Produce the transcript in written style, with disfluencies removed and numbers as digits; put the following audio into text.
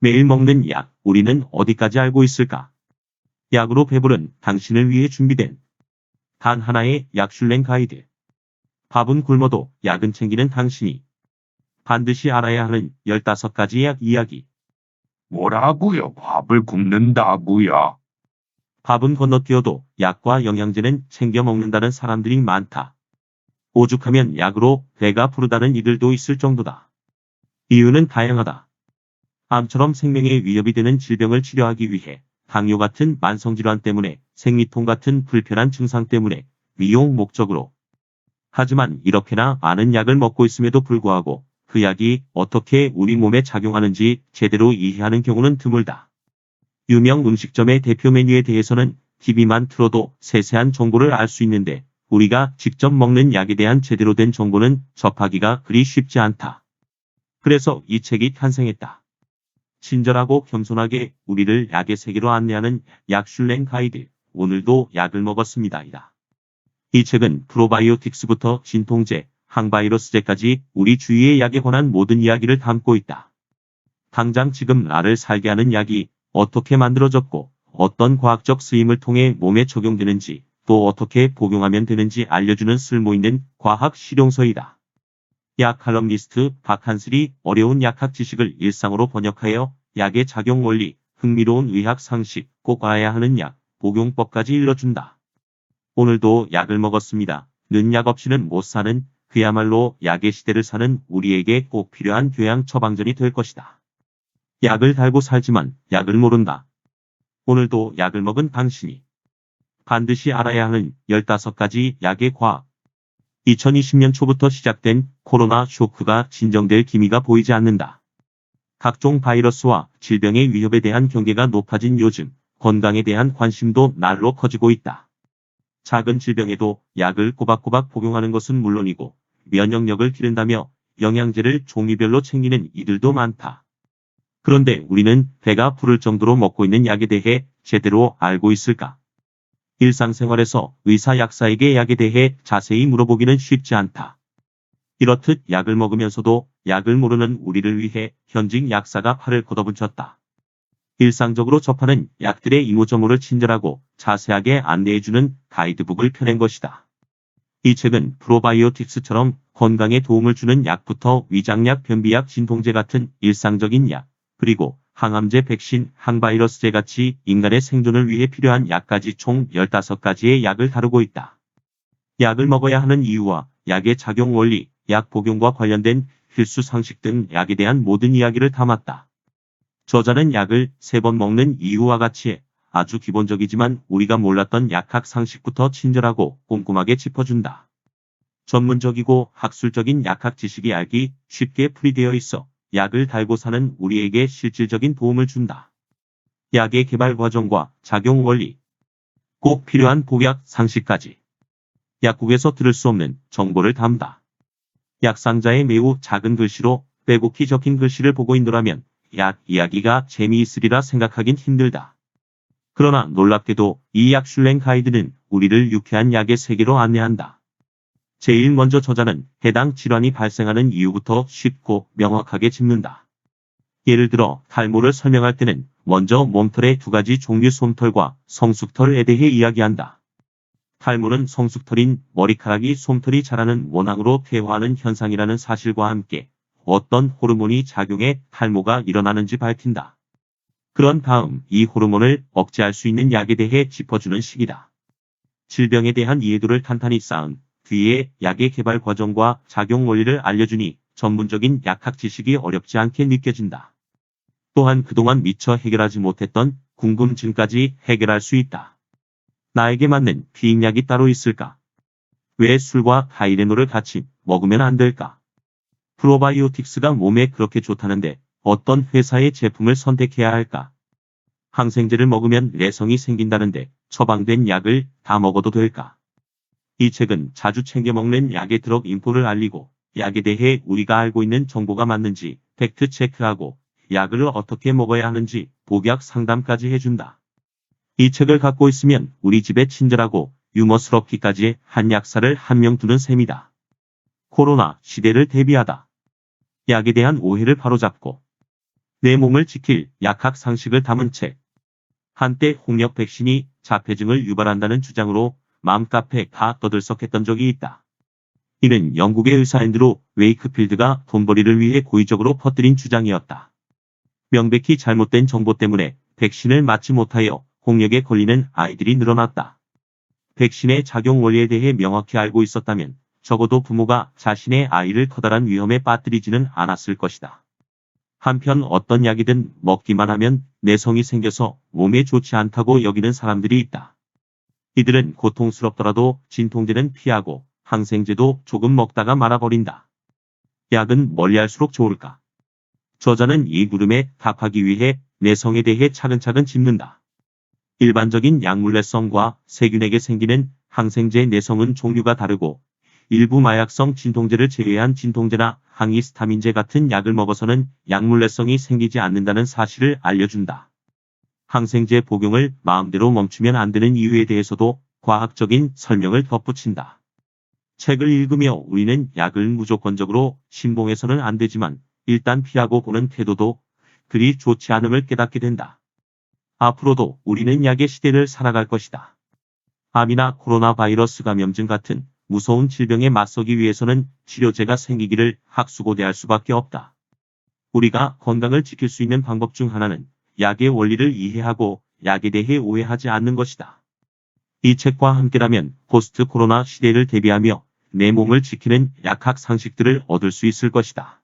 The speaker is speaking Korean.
매일 먹는 약, 우리는 어디까지 알고 있을까? 약으로 배부른 당신을 위해 준비된 단 하나의 약슐랭 가이드. 밥은 굶어도 약은 챙기는 당신이 반드시 알아야 하는 15가지 약 이야기. 뭐라고요? 밥을 굶는다고요? 밥은 건너뛰어도 약과 영양제는 챙겨 먹는다는 사람들이 많다. 오죽하면 약으로 배가 부르다는 이들도 있을 정도다. 이유는 다양하다. 암처럼 생명에 위협이 되는 질병을 치료하기 위해, 당뇨 같은 만성질환 때문에, 생리통 같은 불편한 증상 때문에, 미용 목적으로. 하지만 이렇게나 많은 약을 먹고 있음에도 불구하고 그 약이 어떻게 우리 몸에 작용하는지 제대로 이해하는 경우는 드물다. 유명 음식점의 대표 메뉴에 대해서는 TV만 틀어도 세세한 정보를 알 수 있는데 우리가 직접 먹는 약에 대한 제대로 된 정보는 접하기가 그리 쉽지 않다. 그래서 이 책이 탄생했다. 친절하고 겸손하게 우리를 약의 세계로 안내하는 약슐랭 가이드. 오늘도 약을 먹었습니다이다. 이 책은 프로바이오틱스부터 진통제, 항바이러스제까지 우리 주위의 약에 관한 모든 이야기를 담고 있다. 당장 지금 나를 살게 하는 약이 어떻게 만들어졌고 어떤 과학적 쓰임을 통해 몸에 적용되는지 또 어떻게 복용하면 되는지 알려주는 쓸모있는 과학 실용서이다. 약 칼럼니스트 박한슬이 어려운 약학 지식을 일상어로 번역하여 약의 작용 원리, 흥미로운 의학 상식, 꼭 알아야 하는 약, 복용법까지 일러준다. 오늘도 약을 먹었습니다. 는 약 없이는 못 사는 그야말로 약의 시대를 사는 우리에게 꼭 필요한 교양 처방전이 될 것이다. 약을 달고 살지만 약을 모른다. 오늘도 약을 먹은 당신이 반드시 알아야 하는 15가지 약의 과학. 2020년 초부터 시작된 코로나 쇼크가 진정될 기미가 보이지 않는다. 각종 바이러스와 질병의 위협에 대한 경계가 높아진 요즘, 건강에 대한 관심도 날로 커지고 있다. 작은 질병에도 약을 꼬박꼬박 복용하는 것은 물론이고 면역력을 기른다며 영양제를 종류별로 챙기는 이들도 많다. 그런데 우리는 배가 부를 정도로 먹고 있는 약에 대해 제대로 알고 있을까? 일상생활에서 의사 약사에게 약에 대해 자세히 물어보기는 쉽지 않다. 이렇듯 약을 먹으면서도 약을 모르는 우리를 위해 현직 약사가 팔을 걷어붙였다. 일상적으로 접하는 약들의 이모저모를 친절하고 자세하게 안내해주는 가이드북을 펴낸 것이다. 이 책은 프로바이오틱스처럼 건강에 도움을 주는 약부터 위장약, 변비약, 진통제 같은 일상적인 약, 그리고 항암제, 백신, 항바이러스제 같이 인간의 생존을 위해 필요한 약까지 총 15가지의 약을 다루고 있다. 약을 먹어야 하는 이유와 약의 작용 원리, 약 복용과 관련된 필수 상식 등 약에 대한 모든 이야기를 담았다. 저자는 약을 3번 먹는 이유와 같이 아주 기본적이지만 우리가 몰랐던 약학 상식부터 친절하고 꼼꼼하게 짚어준다. 전문적이고 학술적인 약학 지식이 알기 쉽게 풀이되어 있어 약을 달고 사는 우리에게 실질적인 도움을 준다. 약의 개발 과정과 작용 원리, 꼭 필요한 복약 상식까지 약국에서 들을 수 없는 정보를 담다. 약 상자에 매우 작은 글씨로 빼곡히 적힌 글씨를 보고 있노라면 약 이야기가 재미있으리라 생각하긴 힘들다. 그러나 놀랍게도 이 약슐랭 가이드는 우리를 유쾌한 약의 세계로 안내한다. 제일 먼저 저자는 해당 질환이 발생하는 이유부터 쉽고 명확하게 짚는다. 예를 들어 탈모를 설명할 때는 먼저 몸털의 2가지 종류 솜털과 성숙털에 대해 이야기한다. 탈모는 성숙털인 머리카락이 솜털이 자라는 원앙으로 퇴화하는 현상이라는 사실과 함께 어떤 호르몬이 작용해 탈모가 일어나는지 밝힌다. 그런 다음 이 호르몬을 억제할 수 있는 약에 대해 짚어주는 식이다. 질병에 대한 이해도를 탄탄히 쌓은 뒤에 약의 개발 과정과 작용 원리를 알려주니 전문적인 약학 지식이 어렵지 않게 느껴진다. 또한 그동안 미처 해결하지 못했던 궁금증까지 해결할 수 있다. 나에게 맞는 피임약이 따로 있을까? 왜 술과 타이레놀을 같이 먹으면 안 될까? 프로바이오틱스가 몸에 그렇게 좋다는데 어떤 회사의 제품을 선택해야 할까? 항생제를 먹으면 내성이 생긴다는데 처방된 약을 다 먹어도 될까? 이 책은 자주 챙겨 먹는 약의 드럭 인포를 알리고 약에 대해 우리가 알고 있는 정보가 맞는지 팩트 체크하고 약을 어떻게 먹어야 하는지 복약 상담까지 해준다. 이 책을 갖고 있으면 우리 집에 친절하고 유머스럽기까지 한 약사를 한 명 두는 셈이다. 코로나 시대를 대비하다. 약에 대한 오해를 바로잡고 내 몸을 지킬 약학 상식을 담은 책. 한때 홍역 백신이 자폐증을 유발한다는 주장으로 맘카페가 떠들썩했던 적이 있다. 이는 영국의 의사 앤드루 웨이크필드가 돈벌이를 위해 고의적으로 퍼뜨린 주장이었다. 명백히 잘못된 정보 때문에 백신을 맞지 못하여 홍역에 걸리는 아이들이 늘어났다. 백신의 작용 원리에 대해 명확히 알고 있었다면 적어도 부모가 자신의 아이를 커다란 위험에 빠뜨리지는 않았을 것이다. 한편 어떤 약이든 먹기만 하면 내성이 생겨서 몸에 좋지 않다고 여기는 사람들이 있다. 이들은 고통스럽더라도 진통제는 피하고 항생제도 조금 먹다가 말아버린다. 약은 멀리할수록 좋을까? 저자는 이 물음에 답하기 위해 내성에 대해 차근차근 짚는다. 일반적인 약물내성과 세균에게 생기는 항생제의 내성은 종류가 다르고 일부 마약성 진통제를 제외한 진통제나 항히스타민제 같은 약을 먹어서는 약물내성이 생기지 않는다는 사실을 알려준다. 항생제 복용을 마음대로 멈추면 안 되는 이유에 대해서도 과학적인 설명을 덧붙인다. 책을 읽으며 우리는 약을 무조건적으로 신봉해서는 안 되지만 일단 피하고 보는 태도도 그리 좋지 않음을 깨닫게 된다. 앞으로도 우리는 약의 시대를 살아갈 것이다. 암이나 코로나 바이러스 감염증 같은 무서운 질병에 맞서기 위해서는 치료제가 생기기를 학수고대할 수밖에 없다. 우리가 건강을 지킬 수 있는 방법 중 하나는 약의 원리를 이해하고 약에 대해 오해하지 않는 것이다. 이 책과 함께라면 포스트 코로나 시대를 대비하며 내 몸을 지키는 약학 상식들을 얻을 수 있을 것이다.